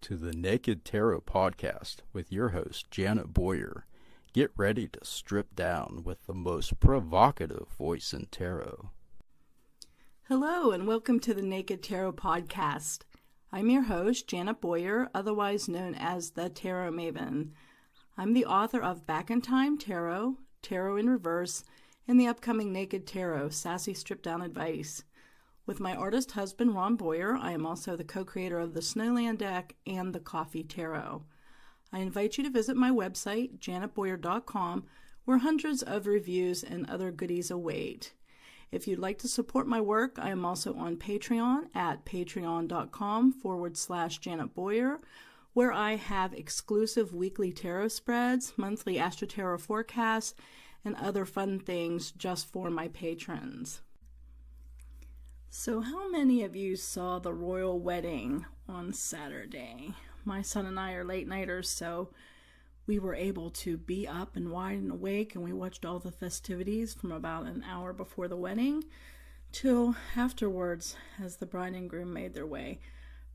to the Naked Tarot Podcast with your host, Janet Boyer. Get ready to strip down with the most provocative voice in tarot. Hello, and welcome to the Naked Tarot Podcast. I'm your host, Janet Boyer, otherwise known as the Tarot Maven. I'm the author of Back in Time Tarot, Tarot in Reverse, and the upcoming Naked Tarot, Sassy Strip Down Advice. With my artist husband, Ron Boyer, I am also the co-creator of the Snowland deck and the Coffee Tarot. I invite you to visit my website, janetboyer.com, where hundreds of reviews and other goodies await. If you'd like to support my work, I am also on Patreon at patreon.com/Janet Boyer, where I have exclusive weekly tarot spreads, monthly Astro Tarot forecasts, and other fun things just for my patrons. So how many of you saw the royal wedding on Saturday? My son and I are late nighters, so we were able to be up and wide and awake, and we watched all the festivities from about an hour before the wedding till afterwards as the bride and groom made their way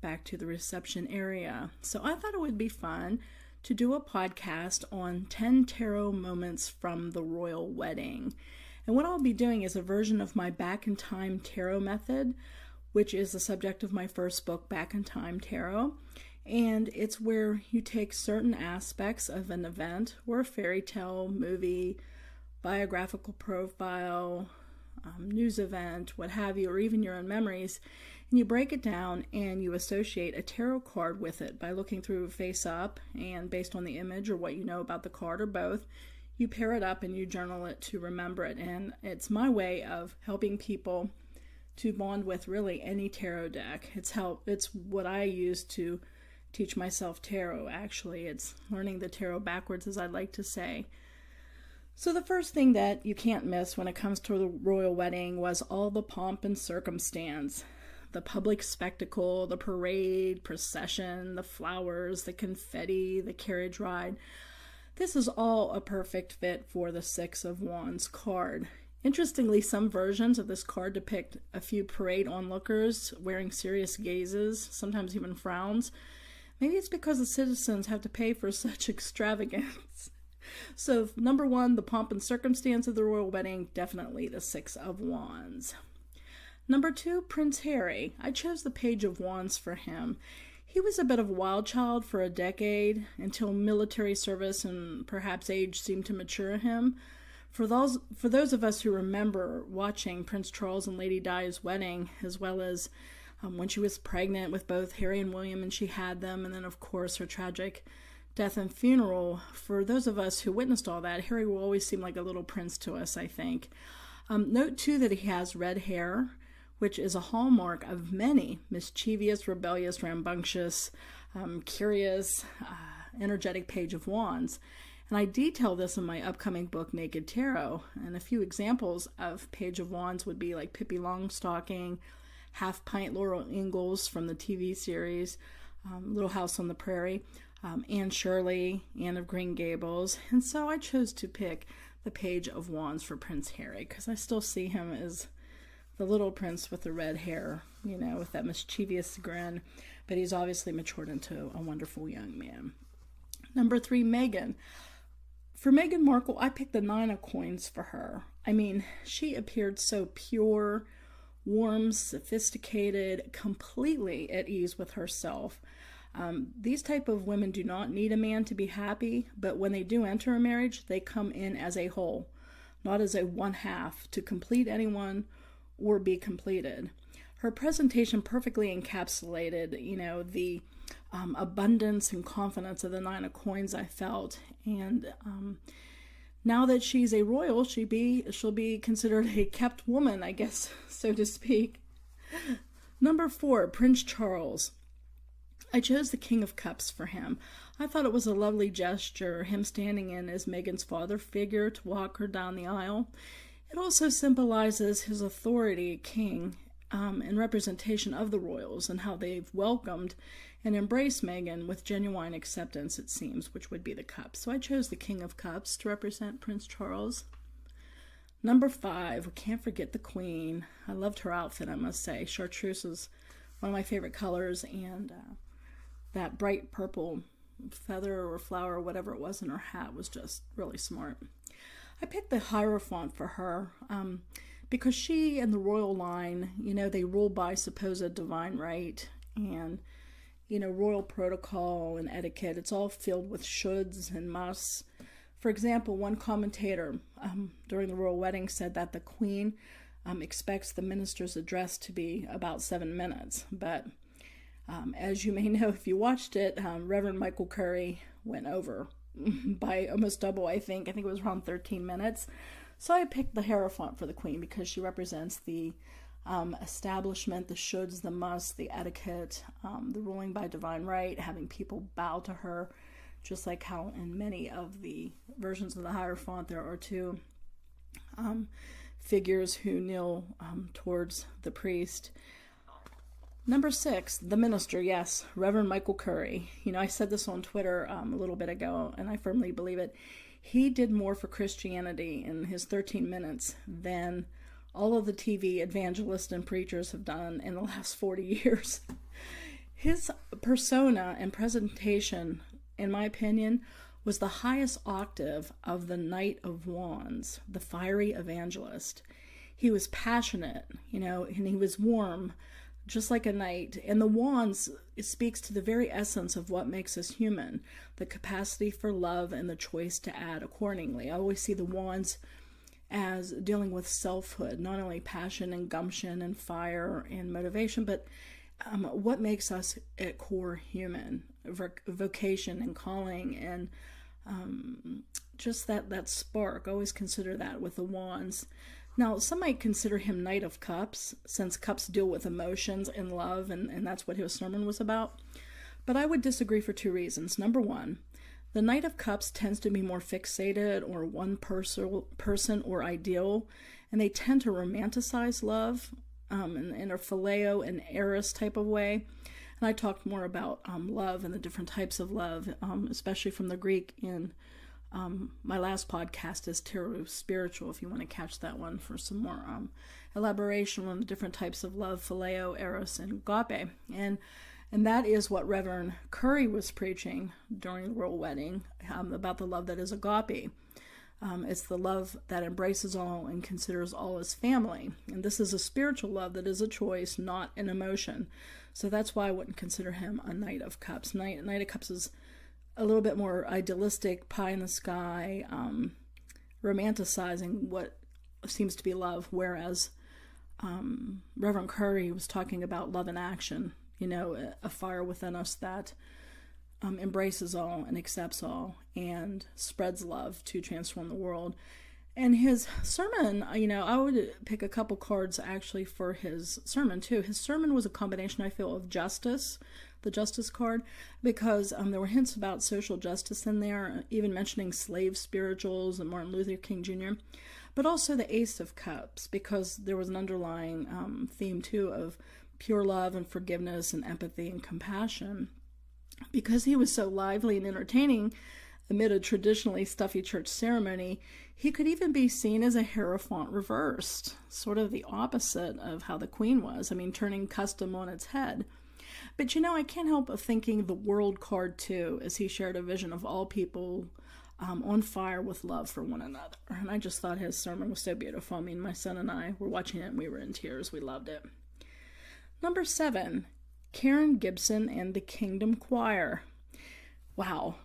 back to the reception area. So I thought it would be fun to do a podcast on 10 tarot moments from the royal wedding. And what I'll be doing is a version of my Back in Time Tarot method, which is the subject of my first book, Back in Time Tarot. And it's where you take certain aspects of an event or a fairy tale, movie, biographical profile, news event, what have you, or even your own memories, and you break it down and you associate a tarot card with it by looking through face up, and based on the image or what you know about the card or both, you pair it up and you journal it to remember it. And it's my way of helping people to bond with really any tarot deck. It's what I use to teach myself tarot, actually. It's learning the tarot backwards, as I like to say. So the first thing that you can't miss when it comes to the royal wedding was all the pomp and circumstance. The public spectacle, the parade, procession, the flowers, the confetti, the carriage ride. This is all a perfect fit for the Six of Wands card. Interestingly, some versions of this card depict a few parade onlookers wearing serious gazes, sometimes even frowns. Maybe it's because the citizens have to pay for such extravagance. So, number one, the pomp and circumstance of the royal wedding, definitely the Six of Wands. Number two, Prince Harry. I chose the Page of Wands for him. He was a bit of a wild child for a decade until military service and perhaps age seemed to mature him. For those of us who remember watching Prince Charles and Lady Di's wedding, as well as when she was pregnant with both Harry and William and she had them, and then of course her tragic death and funeral, for those of us who witnessed all that, Harry will always seem like a little prince to us, I think. Note too that he has red hair, which is a hallmark of many mischievous, rebellious, rambunctious, curious, energetic Page of Wands. And I detail this in my upcoming book, Naked Tarot. And a few examples of Page of Wands would be like Pippi Longstocking, Half Pint Laurel Ingalls from the TV series, Little House on the Prairie, Anne Shirley, Anne of Green Gables. And so I chose to pick the Page of Wands for Prince Harry because I still see him as the little prince with the red hair, with that mischievous grin, but he's obviously matured into a wonderful young man. Number three, Meghan. For Meghan Markle, I picked the Nine of Coins for her. I mean, she appeared so pure, warm, sophisticated, completely at ease with herself. These type of women do not need a man to be happy, but when they do enter a marriage, they come in as a whole, not as a one half to complete anyone or be completed. Her presentation perfectly encapsulated, the abundance and confidence of the Nine of Coins, I felt. And now that she's a royal, she'll be considered a kept woman, I guess, so to speak. Number four, Prince Charles. I chose the King of Cups for him. I thought it was a lovely gesture, him standing in as Meghan's father figure to walk her down the aisle. It also symbolizes his authority, king, and representation of the royals and how they've welcomed and embraced Meghan with genuine acceptance, it seems, which would be the cups. So I chose the King of Cups to represent Prince Charles. Number five, we can't forget the Queen. I loved her outfit, I must say. Chartreuse is one of my favorite colors, and that bright purple feather or flower or whatever it was in her hat was just really smart. I picked the Hierophant for her because she and the royal line, they rule by supposed divine right and, royal protocol and etiquette. It's all filled with shoulds and musts. For example, one commentator during the royal wedding said that the Queen expects the minister's address to be about 7 minutes. But as you may know if you watched it, Reverend Michael Curry went over by almost double, I think. I think it was around 13 minutes. So I picked the Hierophant for the Queen because she represents the establishment, the shoulds, the musts, the etiquette, the ruling by divine right, having people bow to her, just like how in many of the versions of the Hierophant there are two figures who kneel towards the priest. Number 6, the minister, yes, Reverend Michael Curry. I said this on Twitter a little bit ago, and I firmly believe it. He did more for Christianity in his 13 minutes than all of the TV evangelists and preachers have done in the last 40 years. His persona and presentation, in my opinion, was the highest octave of the Knight of Wands, the fiery evangelist. He was passionate, and he was warm, just like a knight. And the wands, it speaks to the very essence of what makes us human, the capacity for love and the choice to add accordingly. I always see the wands as dealing with selfhood, not only passion and gumption and fire and motivation, but what makes us at core human, vocation and calling, and just that spark. Always consider that with the wands. Now, some might consider him Knight of Cups, since cups deal with emotions and love, and that's what his sermon was about. But I would disagree for 2 reasons. Number 1, the Knight of Cups tends to be more fixated or one person or ideal, and they tend to romanticize love in a phileo and eros type of way. And I talked more about love and the different types of love, especially from the Greek in my last podcast is Tarot Spiritual, if you want to catch that one for some more elaboration on the different types of love, phileo, eros, and agape. And that is what Reverend Curry was preaching during the royal wedding, about the love that is agape. It's the love that embraces all and considers all as family. And this is a spiritual love that is a choice, not an emotion. So that's why I wouldn't consider him a Knight of Cups. Knight of Cups is a little bit more idealistic, pie in the sky, romanticizing what seems to be love, whereas Reverend Curry was talking about love in action, a fire within us that embraces all and accepts all and spreads love to transform the world. And his sermon, I would pick a couple cards actually for his sermon too. His sermon was a combination, I feel, of justice, the justice card, because there were hints about social justice in there, even mentioning slave spirituals and Martin Luther King Jr., but also the Ace of Cups, because there was an underlying theme too of pure love and forgiveness and empathy and compassion. Because he was so lively and entertaining amid a traditionally stuffy church ceremony, he could even be seen as a Hierophant reversed, sort of the opposite of how the Queen was. Turning custom on its head. But I can't help but thinking the World card too, as he shared a vision of all people on fire with love for one another. And I just thought his sermon was so beautiful. My son and I were watching it and we were in tears. We loved it. Number 7, Karen Gibson and the Kingdom Choir. Wow.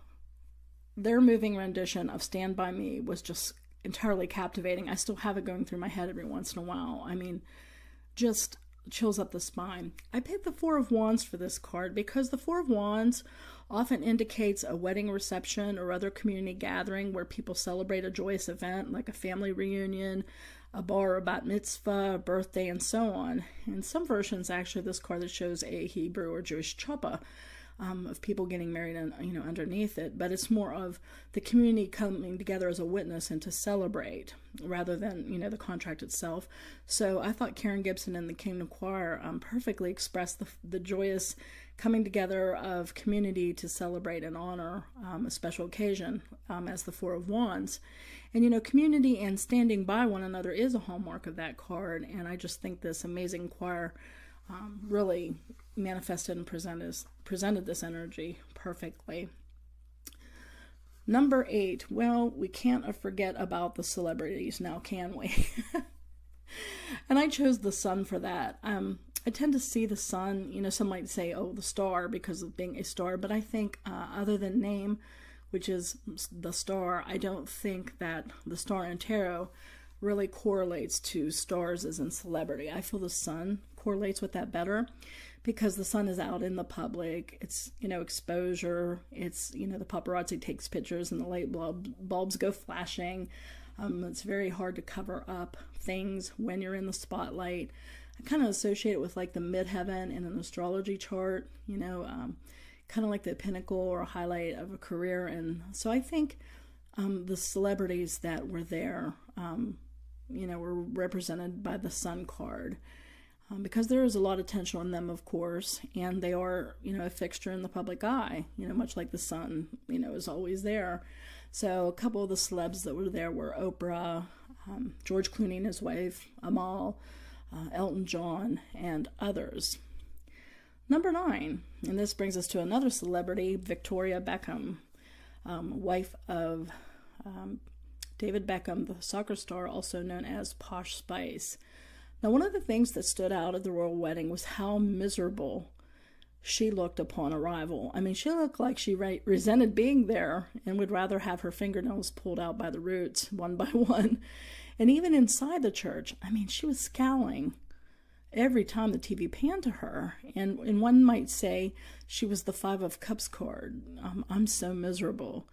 Their moving rendition of Stand By Me was just entirely captivating. I still have it going through my head every once in a while. Just chills up the spine. I picked the Four of Wands for this card because the Four of Wands often indicates a wedding reception or other community gathering where people celebrate a joyous event like a family reunion, a bar, a bat mitzvah, a birthday, and so on. In some versions, actually, this card that shows a Hebrew or Jewish chuppah of people getting married and underneath it, but it's more of the community coming together as a witness and to celebrate rather than the contract itself. So I thought Karen Gibson and the Kingdom Choir perfectly expressed the joyous coming together of community to celebrate and honor a special occasion as the Four of Wands. And community and standing by one another is a hallmark of that card, and I just think this amazing choir really manifested and presented this energy perfectly. Number 8, well, we can't forget about the celebrities now, can we? And I chose the sun for that. I tend to see the sun, some might say, oh, the star because of being a star, but I think other than name, which is the star, I don't think that the star in tarot really correlates to stars as in celebrity. I feel the sun correlates with that better because the sun is out in the public. It's, exposure. It's, the paparazzi takes pictures and the light bulbs go flashing. It's very hard to cover up things when you're in the spotlight. I kind of associate it with like the midheaven in an astrology chart, kind of like the pinnacle or highlight of a career. And so I think the celebrities that were there, were represented by the sun card. Because there is a lot of tension on them, of course, and they are, a fixture in the public eye, much like the sun, is always there. So a couple of the celebs that were there were Oprah, George Clooney and his wife, Amal, Elton John, and others. Number 9, and this brings us to another celebrity, Victoria Beckham, wife of David Beckham, the soccer star, also known as Posh Spice. Now, one of the things that stood out at the royal wedding was how miserable she looked upon arrival. I mean, she looked like she resented being there and would rather have her fingernails pulled out by the roots one by one. And even inside the church, I mean, she was scowling every time the TV panned to her. And one might say she was the 5 of Cups card. I'm so miserable,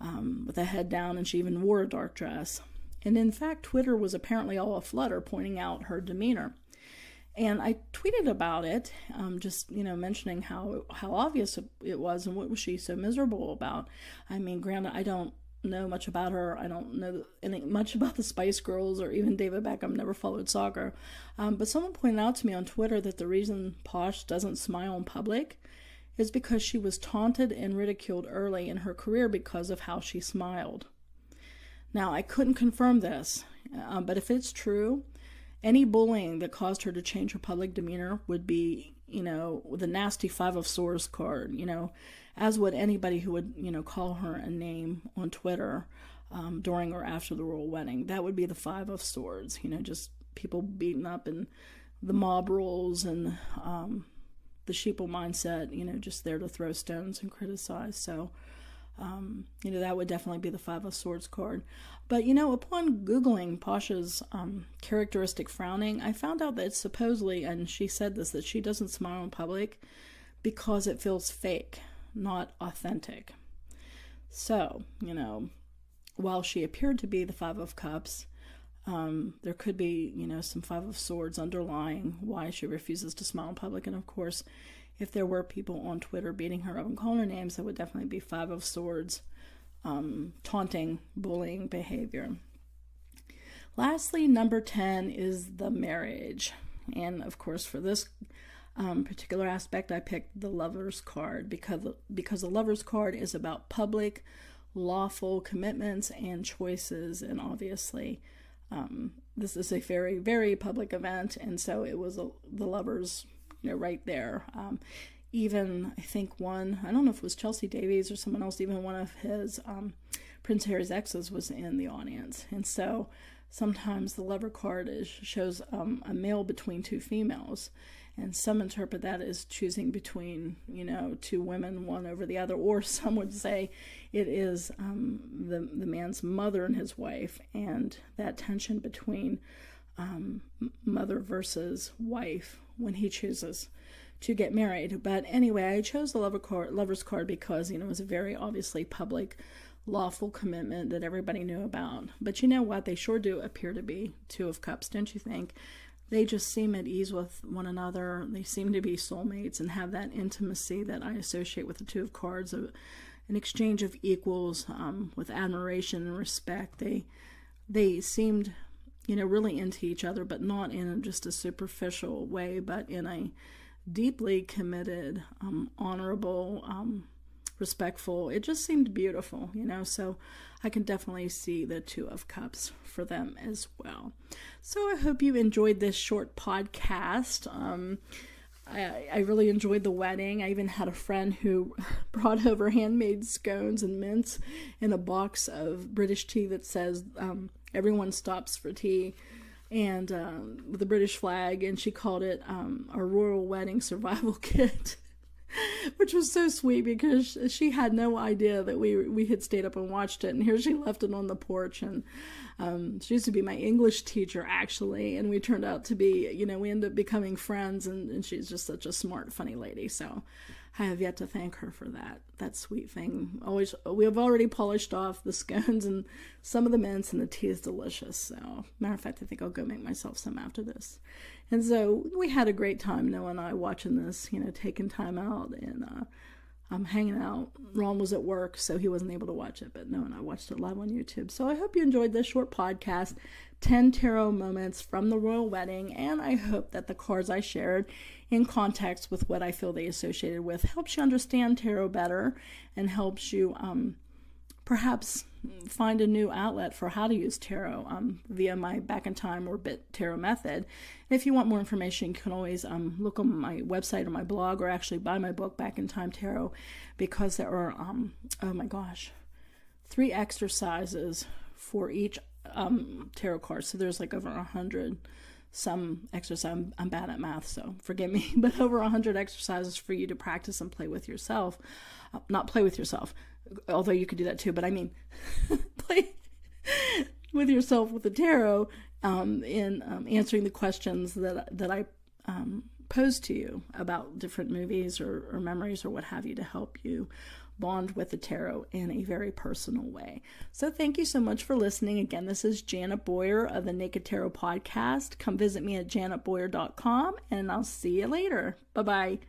with a head down, and she even wore a dark dress. And in fact, Twitter was apparently all aflutter, pointing out her demeanor. And I tweeted about it, just, mentioning how obvious it was and what was she so miserable about. I mean, granted, I don't know much about her. I don't know much about the Spice Girls or even David Beckham, never followed soccer. But someone pointed out to me on Twitter that the reason Posh doesn't smile in public is because she was taunted and ridiculed early in her career because of how she smiled. Now, I couldn't confirm this, but if it's true, any bullying that caused her to change her public demeanor would be, the nasty 5 of Swords card, as would anybody who would, call her a name on Twitter during or after the royal wedding. That would be the 5 of Swords, just people beaten up and the mob rules and the sheeple mindset, just there to throw stones and criticize. So, that would definitely be the 5 of Swords card. But, upon Googling Posh's characteristic frowning, I found out that supposedly, and she said this, that she doesn't smile in public because it feels fake, not authentic. So, while she appeared to be the 5 of Cups, there could be, some 5 of Swords underlying why she refuses to smile in public. And of course, if there were people on Twitter beating her up and calling her names, that would definitely be 5 of Swords, taunting, bullying behavior. Lastly, number 10 is the marriage. And of course, for this particular aspect, I picked the Lover's card because the Lover's card is about public, lawful commitments and choices. And obviously, this is a very, very public event. And so it was the Lovers, right there. Even, I think I don't know if it was Chelsea Davies or someone else, even one of his Prince Harry's exes was in the audience. And so sometimes the Lover card shows a male between 2 females. And some interpret that as choosing between, 2 women, one over the other. Or some would say it is the man's mother and his wife, and that tension between mother versus wife when he chooses to get married. But anyway, I chose the Lover's card because, it was a very obviously public, lawful commitment that everybody knew about. But you know what? They sure do appear to be 2 of Cups, don't you think? They just seem at ease with one another. They seem to be soulmates and have that intimacy that I associate with the 2 of Cards, an exchange of equals, with admiration and respect. They seemed, really into each other, but not in just a superficial way, but in a deeply committed, honorable, respectful. It just seemed beautiful, so I can definitely see the 2 of Cups for them as well. So I hope you enjoyed this short podcast. I really enjoyed the wedding. I even had a friend who brought over handmade scones and mints in a box of British tea that says, everyone stops for tea, and with the British flag, and she called it a royal wedding survival kit. Which was so sweet because she had no idea that we had stayed up and watched it, and here she left it on the porch. And she used to be my English teacher, actually, and we turned out to be, we ended up becoming friends, and she's just such a smart, funny lady. So I have yet to thank her for that sweet thing. We have already polished off the scones and some of the mints, and the tea is delicious. So matter of fact, I think I'll go make myself some after this. And so we had a great time, Noah and I, watching this, taking time out and hanging out. Ron was at work, so he wasn't able to watch it, but Noah and I watched it live on YouTube. So I hope you enjoyed this short podcast, 10 tarot moments from the royal wedding, and I hope that the cards I shared in context with what I feel they associated with helps you understand tarot better and helps you perhaps find a new outlet for how to use tarot via my Back in Time or Bit Tarot method. And if you want more information, you can always look on my website or my blog, or actually buy my book, Back in Time Tarot, because there are, 3 exercises for each tarot card. So there's like over 100 some exercise. I'm bad at math, so forgive me, but over 100 exercises for you to practice and play with yourself. Not play with yourself, although you could do that too, but I mean play with yourself with the tarot in answering the questions that I pose to you about different movies or memories or what have you, to help you bond with the tarot in a very personal way. So thank you so much for listening. Again, this is Janet Boyer of the Naked Tarot Podcast. Come visit me at janetboyer.com, and I'll see you later. Bye-bye.